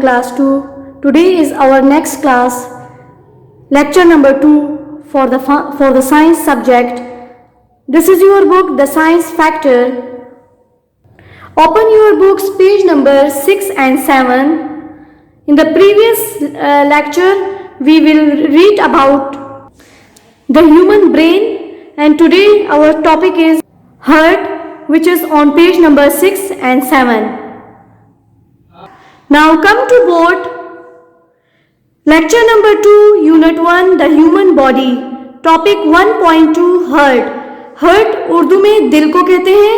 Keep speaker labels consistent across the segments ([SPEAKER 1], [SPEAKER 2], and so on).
[SPEAKER 1] class 2. Today is our next class, lecture number 2 for the science subject. This is your book, The Science Factor. Open your books, page number 6 and 7. In the previous lecture, we will read about the human brain, and today our topic is heart, which is on page number 6 and 7. Now come to board. Lecture number 2, Unit 1, the human body. Topic 1.2, heart. heart Urdu में दिल को कहते हैं।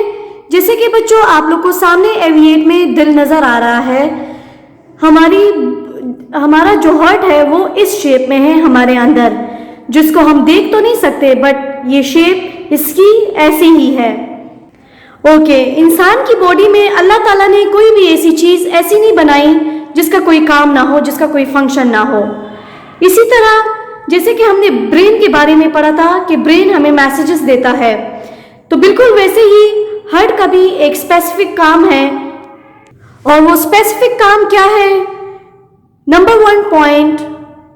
[SPEAKER 1] जैसे कि बच्चों आप लोग को सामने एविएट में दिल नज़र आ रहा है। हमारा जो हार्ट है वो इस शेप में है हमारे अंदर, जिसको हम देख तो नहीं सकते, बट ये शेप इसकी ऐसी ही है। ओके, इंसान की बॉडी में अल्लाह ताला ने कोई भी ऐसी चीज़ ऐसी नहीं बनाई जिसका कोई काम ना हो, जिसका कोई फंक्शन ना हो। इसी तरह जैसे कि हमने ब्रेन के बारे में पढ़ा था कि ब्रेन हमें मैसेजेस देता है, तो बिल्कुल वैसे ही हार्ट का भी एक स्पेसिफिक काम है। और वो स्पेसिफिक काम क्या है? Number 1 point,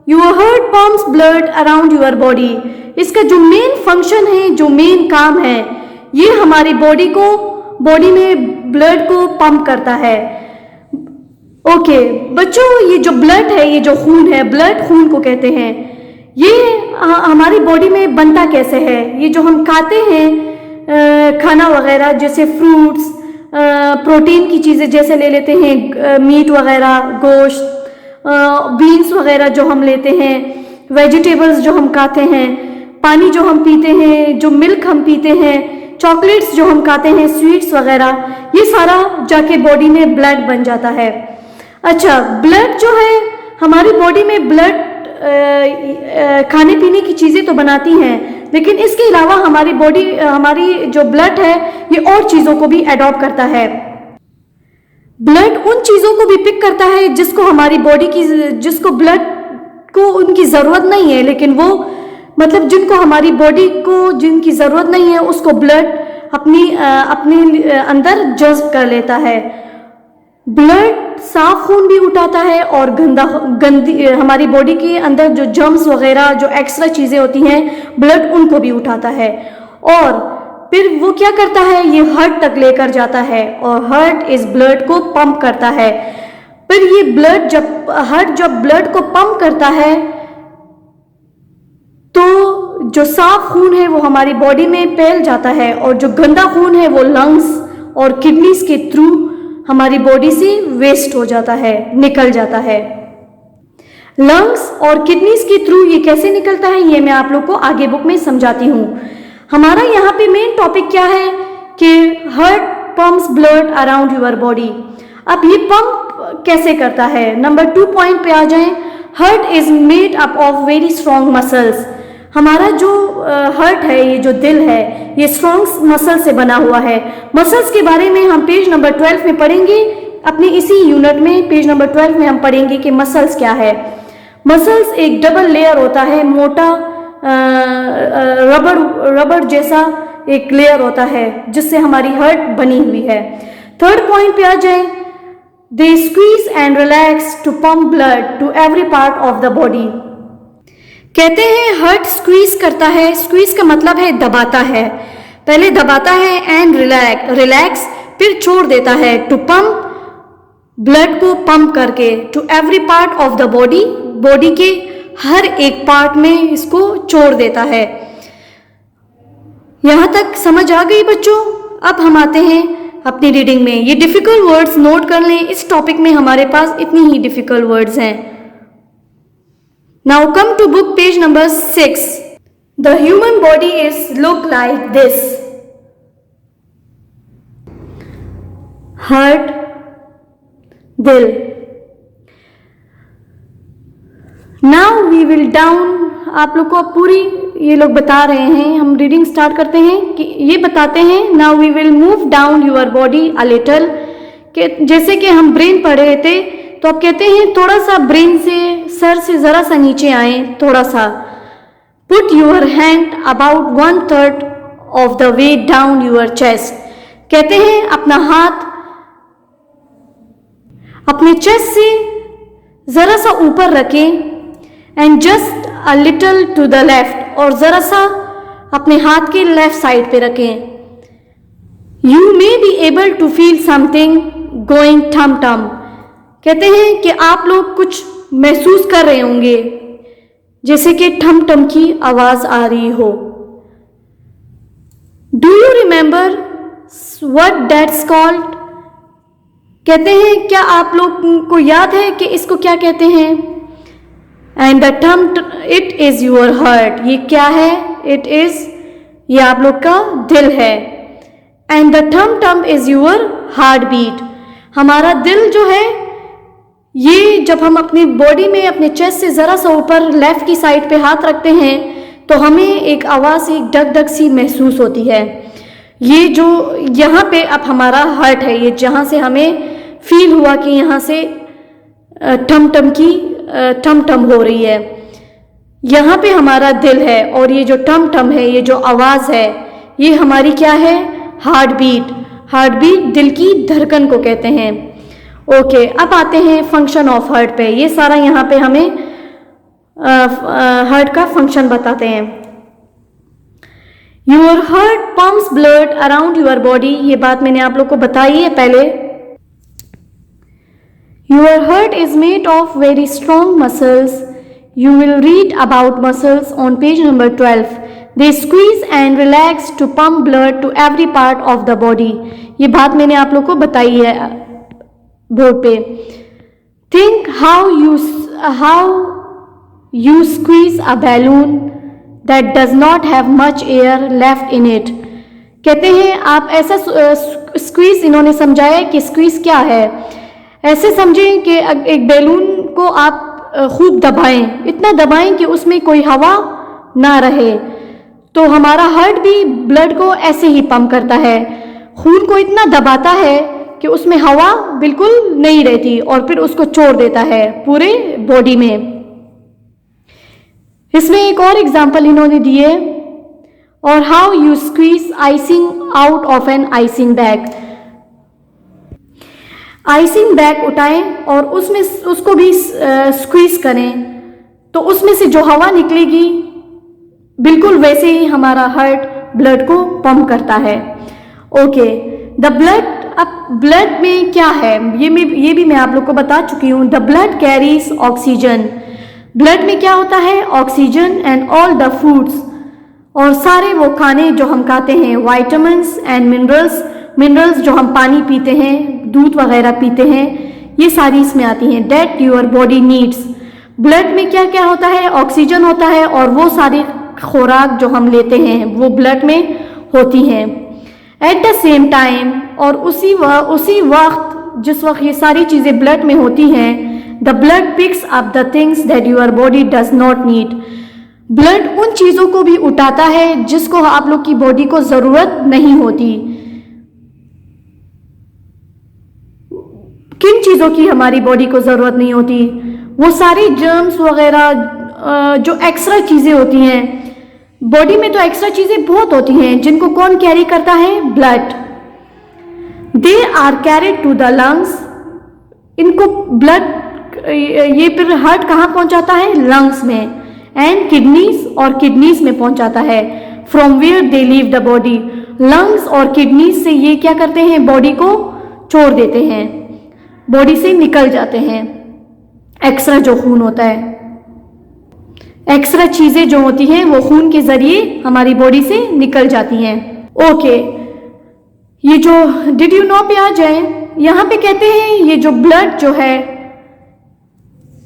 [SPEAKER 1] your heart pumps blood around your body. इसका जो मेन फंक्शन है, जो मेन काम है, ये हमारी बॉडी में ब्लड को पंप करता है। ओके बच्चों, ये जो ब्लड है, ये जो खून है, ब्लड खून को कहते हैं। ये हमारी बॉडी में बनता कैसे है? ये जो हम खाते हैं खाना वगैरह, जैसे फ्रूट्स, प्रोटीन की चीज़ें जैसे ले लेते हैं, मीट वगैरह, गोश्त, बीन्स वगैरह जो हम लेते हैं, वेजिटेबल्स जो हम खाते हैं, पानी जो हम पीते हैं, जो मिल्क हम पीते हैं, चॉकलेट्स जो हम खाते हैं, स्वीट्स वगैरह, ये सारा जाके बॉडी में ब्लड बन जाता है। अच्छा, ब्लड जो है हमारी बॉडी में ब्लड खाने पीने की चीज़ें तो बनाती हैं, लेकिन इसके अलावा हमारी जो ब्लड है ये और चीज़ों को भी एडॉप्ट करता है। ब्लड उन चीज़ों को भी पिक करता है जिसको हमारी बॉडी की, जिसको ब्लड को उनकी ज़रूरत नहीं है, लेकिन वो मतलब जिनको हमारी बॉडी को जिनकी ज़रूरत नहीं है, उसको ब्लड अपने अंदर जज्ब कर लेता है। ब्लड साफ खून भी उठाता है और गंदी हमारी बॉडी के अंदर जो जर्म्स वगैरह, जो एक्स्ट्रा चीज़ें होती हैं, ब्लड उनको भी उठाता है और फिर वो क्या करता है, ये हार्ट तक लेकर जाता है और हार्ट इस ब्लड को पंप करता है। फिर ये ब्लड हार्ट जब ब्लड को पंप करता है तो जो साफ खून है वो हमारी बॉडी में फैल जाता है और जो गंदा खून है वो लंग्स और किडनीज के थ्रू हमारी बॉडी से वेस्ट हो जाता है, निकल जाता है। लंग्स और किडनीज के थ्रू ये कैसे निकलता है, ये मैं आप लोग को आगे बुक में समझाती हूँ। हमारा यहाँ पे मेन टॉपिक क्या है कि heart pumps blood around your body. अब ये पंप कैसे करता है? नंबर 2 पॉइंट पे आ जाएं। Heart is made up of very strong muscles. हमारा जो हार्ट है, ये जो दिल है, ये स्ट्रॉन्ग मसल से बना हुआ है। मसल्स के बारे में हम पेज नंबर 12 में पढ़ेंगे। अपने इसी यूनिट में पेज नंबर 12 में हम पढ़ेंगे कि मसल्स क्या है। मसल्स एक डबल लेयर होता है, मोटा रबर जैसा एक लेयर होता है जिससे हमारी हार्ट बनी हुई है। 3rd पॉइंट पे आ जाए। They squeeze and relax to pump blood to every part of the body. कहते हैं हार्ट स्क्वीज करता है। स्क्वीज का मतलब है दबाता है, पहले दबाता है एंड रिलैक्स, फिर छोड़ देता है टू पंप, ब्लड को पंप करके to every part of the body, body के हर एक पार्ट में इसको छोड़ देता है। यहां तक समझ आ गई बच्चों? अब हम आते हैं अपनी रीडिंग में। ये डिफिकल्ट वर्ड्स नोट कर लें, इस टॉपिक में हमारे पास इतनी ही डिफिकल्ट वर्ड्स हैं। Now come to book, page number 6। The human body is look like this. Heart, दिल। नाउ वी विल डाउन, आप लोग को पूरी ये लोग बता रहे हैं, हम रीडिंग स्टार्ट करते हैं कि ये बताते हैं। Now we will move down your body a little, जैसे कि हम ब्रेन पढ़ रहे थे, तो अब कहते हैं थोड़ा सा ब्रेन से, सर से जरा सा नीचे आए, थोड़ा सा। Put your hand about 1/3 of the way down your chest. कहते हैं अपना हाथ अपने चेस्ट से ज़रा सा ऊपर रखें and just a little to the left, और ज़रा सा अपने हाथ के लेफ्ट साइड पे रखें. You may be able to feel something going ठम ठम. कहते हैं कि आप लोग कुछ महसूस कर रहे होंगे जैसे कि ठम ठम की आवाज आ रही हो. Do you remember what that's called? कहते हैं क्या आप लोग को याद है कि इसको क्या कहते हैं? एंड द ठम इट इज योर हार्ट. ये क्या है? इट इज, ये आप लोग का दिल है. एंड द ठम ठम इज योर हार्ट बीट. हमारा दिल जो है ये जब हम अपनी बॉडी में अपने चेस्ट से ज़रा सा ऊपर लेफ्ट की साइड पे हाथ रखते हैं तो हमें एक आवाज़, एक डग डग सी महसूस होती है. ये जो यहाँ पे अब हमारा हार्ट है, ये जहाँ से हमें फील हुआ कि यहाँ से ठम ठम की ठम ठम हो रही है, यहाँ पे हमारा दिल है. और ये जो ठम ठम है, ये जो आवाज़ है, ये हमारी क्या है? Heart beat. हार्ट बीट दिल की धड़कन को कहते हैं. ओके, अब आते हैं फंक्शन ऑफ हार्ट पे. ये सारा यहाँ पे हमें हार्ट का फंक्शन बताते हैं. Your heart pumps blood around your body. ये बात मैंने आप लोग को बताई है पहले. Your heart is made of very strong muscles. You will read about muscles on page number 12. They squeeze and relax to pump blood to every part of the body. ये बात मैंने आप लोग को बताई है बोर्ड पे. Think how you squeeze a balloon that does not have much air left in it. कहते हैं आप ऐसा स्क्वीज, इन्होंने समझाया कि स्क्वीज क्या है. ऐसे समझें कि एक बैलून को आप खूब दबाएं, इतना दबाएं कि उसमें कोई हवा ना रहे. तो हमारा हार्ट भी ब्लड को ऐसे ही पंप करता है, खून को इतना दबाता है कि उसमें हवा बिल्कुल नहीं रहती और फिर उसको छोड़ देता है पूरे बॉडी में. इसमें एक और एग्जाम्पल इन्होंने दिए, और how you squeeze icing out of an icing bag. Icing bag उठाएं और उसमें उसको भी स्क्वीज करें तो उसमें से जो हवा निकलेगी बिल्कुल वैसे ही हमारा हार्ट ब्लड को पंप करता है. Okay, the blood. अब ब्लड में क्या है ये भी मैं आप लोग को बता चुकी हूँ. The blood carries oxygen. Blood में क्या होता है? Oxygen and all the foods, और सारे वो खाने जो हम खाते हैं, वाइटामिन्स एंड मिनरल्स जो हम पानी पीते हैं, दूध वगैरह पीते हैं, ये सारी इसमें आती हैं. That your body needs. Blood में क्या क्या होता है? ऑक्सीजन होता है, और वो सारी खुराक जो हम लेते हैं वो ब्लड में होती हैं. एट द सेम टाइम, और उसी वक्त जिस वक्त ये सारी चीज़ें ब्लड में होती हैं, the blood picks up the things that your body does not need. Blood उन चीज़ों को भी उठाता है जिसको आप लोग की बॉडी को ज़रूरत नहीं होती. किन चीज़ों की हमारी बॉडी को ज़रूरत नहीं होती? वो सारी जर्म्स वगैरह जो एक्स्ट्रा चीज़ें होती हैं बॉडी में, तो एक्स्ट्रा चीज़ें बहुत होती हैं जिनको कौन कैरी करता है? Blood. They are carried to the lungs. इनको ब्लड ये फिर हार्ट कहाँ पहुंचाता है? लंग्स में. एंड किडनीज, और किडनीज में पहुंचाता है. From where they leave the body. Lungs और किडनीज से ये क्या करते हैं? बॉडी को छोड़ देते हैं, बॉडी से निकल जाते हैं. एक्स्ट्रा जो खून होता है, एक्स्ट्रा चीजें जो होती हैं वो खून के जरिए हमारी बॉडी से निकल जाती हैं. ओके, ये जो डिड यू नो पे आ जाए. यहाँ पे कहते हैं ये जो ब्लड जो है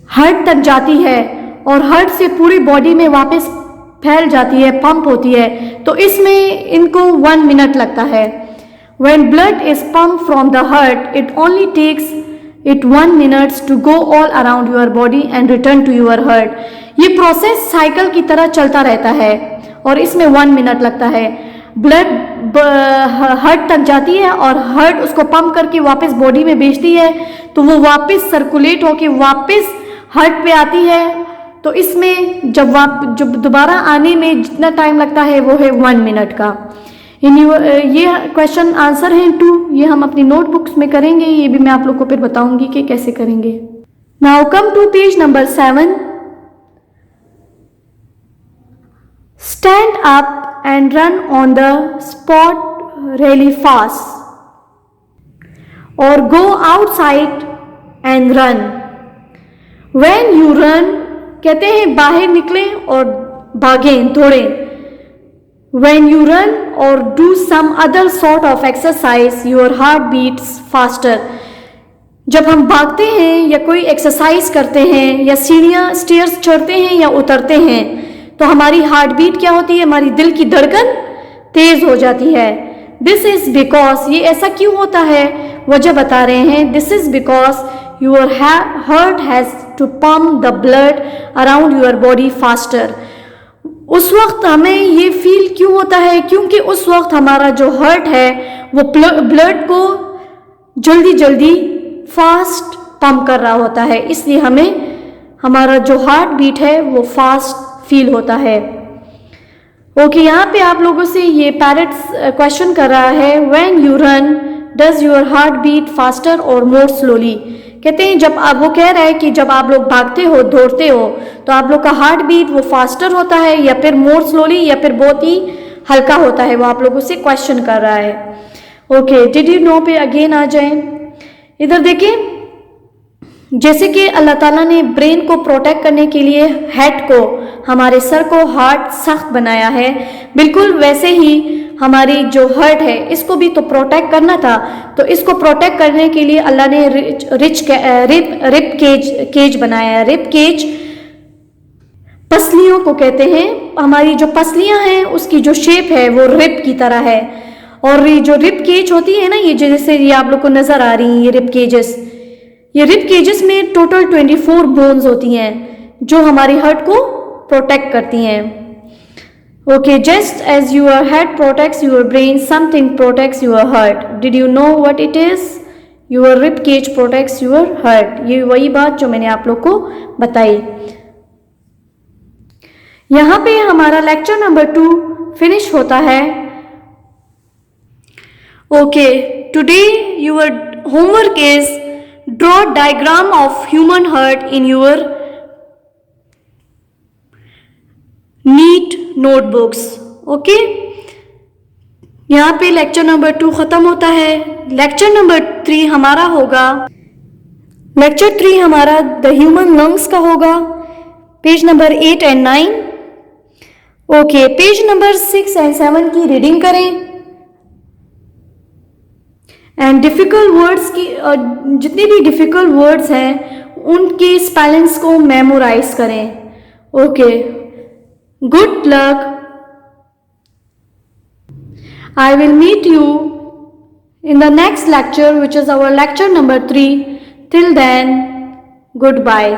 [SPEAKER 1] हार्ट तक जाती है और हार्ट से पूरी बॉडी में वापस फैल जाती है, पंप होती है, तो इसमें इनको 1 मिनट लगता है. When blood is pumped from the heart, it only takes it 1 minute to go all around your body and return to your heart. ये प्रोसेस साइकिल की तरह चलता रहता है और इसमें 1 मिनट लगता है. ब्लड हार्ट तक जाती है और हार्ट उसको पंप करके वापस बॉडी में भेजती है, तो वो वापस सर्कुलेट होके वापस हार्ट पे आती है. तो इसमें जब दोबारा आने में जितना टाइम लगता है वो है 1 मिनट का. ये क्वेश्चन आंसर हैं 2, ये हम अपनी नोटबुक्स में करेंगे. ये भी मैं आप लोग को फिर बताऊंगी कि कैसे करेंगे. Now come to page number 7. Stand up and run on the spot really fast, or go outside and run. When you run, कहते हैं बाहर निकलें और भागें, दौड़ें. When you run or do some other sort of exercise, your heart beats faster. जब हम भागते हैं या कोई एक्सरसाइज करते हैं या सीढ़ियाँ स्टेयर्स चढ़ते हैं या उतरते हैं तो हमारी हार्ट बीट क्या होती है, हमारी दिल की धड़कन तेज हो जाती है. दिस इज बिकॉज, ये ऐसा क्यों होता है, वजह बता रहे हैं. This is because your heart has to pump the blood around your body faster. उस वक्त हमें ये फील क्यों होता है, क्योंकि उस वक्त हमारा जो हार्ट है वो ब्लड को जल्दी जल्दी फास्ट पंप कर रहा होता है, इसलिए हमें हमारा जो हार्ट बीट है वो फास्ट फील होता है. ओके, यहाँ पे आप लोगों से ये पैरेट्स क्वेश्चन कर रहा है. When you run does your heart beat faster और मोर स्लोली. कहते हैं जब आप, वो कह रहा है कि जब आप लोग भागते हो, दौड़ते हो, तो आप लोग का हार्ट बीट वो फास्टर होता है या फिर मोर स्लोली या फिर बहुत ही हल्का होता है. वो आप लोगों से क्वेश्चन कर रहा है. ओके, डिड यू नो पे अगेन आ जाए. इधर देखिए, जैसे कि अल्लाह ताला ने ब्रेन को प्रोटेक्ट करने के लिए हेड को, हमारे सर को हार्ट सख्त बनाया है, बिल्कुल वैसे ही हमारी जो हार्ट है इसको भी तो प्रोटेक्ट करना था. तो इसको प्रोटेक्ट करने के लिए अल्लाह ने रिप केज बनाया है. रिप केज पसलियों को कहते हैं. हमारी जो पसलियां हैं उसकी जो शेप है वो रिप की तरह है. और ये जो रिप केज होती है ना, ये जैसे ये आप लोग को नजर आ रही हैं ये रिप केजेस, ये रिप केजेस में टोटल 24 बोन्स होती हैं जो हमारी हार्ट को प्रोटेक्ट करती हैं. Okay, just as your head protects your brain, something protects your heart. Did you know what it is? Your rib cage protects your heart. ये वही बात जो मैंने आप लोग को बताई. यहाँ पे हमारा लेक्चर नंबर 2 फिनिश होता है. Okay, today your homework is draw diagram of human heart in your neat notebooks. Okay, यहाँ पे लेक्चर नंबर 2 खत्म होता है. लेक्चर नंबर 3 हमारा होगा, लेक्चर 3 हमारा द ह्यूमन लंग्स का होगा, page number 8 and 9. Okay, page number 6 and 7 की रीडिंग करें एंड डिफ़िकल्ट वर्ड्स की, जितने भी डिफ़िकल्ट वर्ड्स हैं उनके स्पेलिंग्स को मेमोराइज करें. Okay, good luck. I will meet you in the next lecture, which is our lecture number 3. Till then, goodbye.